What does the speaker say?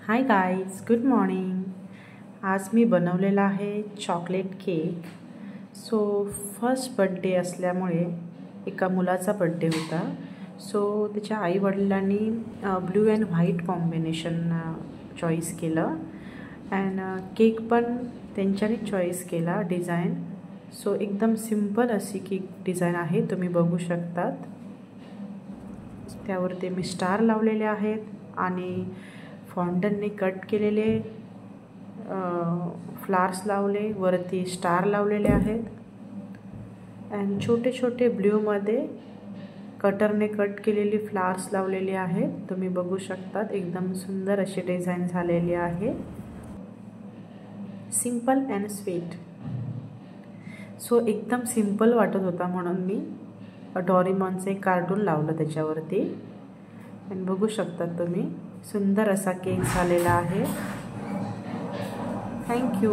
Hi guys, good morning. आज मी बनवलेला आहे chocolate cake. So first birthday असल्यामुळे एका मुलाचा बड्डे होता. सो त्याच्या आईवडिलांनी blue and white combination choice केलं अँड केक पण त्यांच्याने चॉईस केला डिझाईन. सो एकदम सिंपल अशी केक डिझाईन आहे, तुम्ही बघू शकतात. त्यावरती मी स्टार लावलेले आहेत आणि फॉन्डनने कट केलेले फ्लावर्स लावले, वरती स्टार लावलेले आहेत अँड छोटे छोटे ब्ल्यूमध्ये कटरने कट केलेली फ्लावर्स लावलेली आहेत. तुम्ही बघू शकतात, एकदम सुंदर अशी डिझाईन झालेली आहे, सिंपल अँड स्वीट. सो एकदम सिंपल वाटत होता म्हणून मी डोरेमॉनचे कार्टून लावलं त्याच्यावरती आणि बघू शकतात तुम्ही, सुंदर असा केक झालेला आहे. थँक्यू.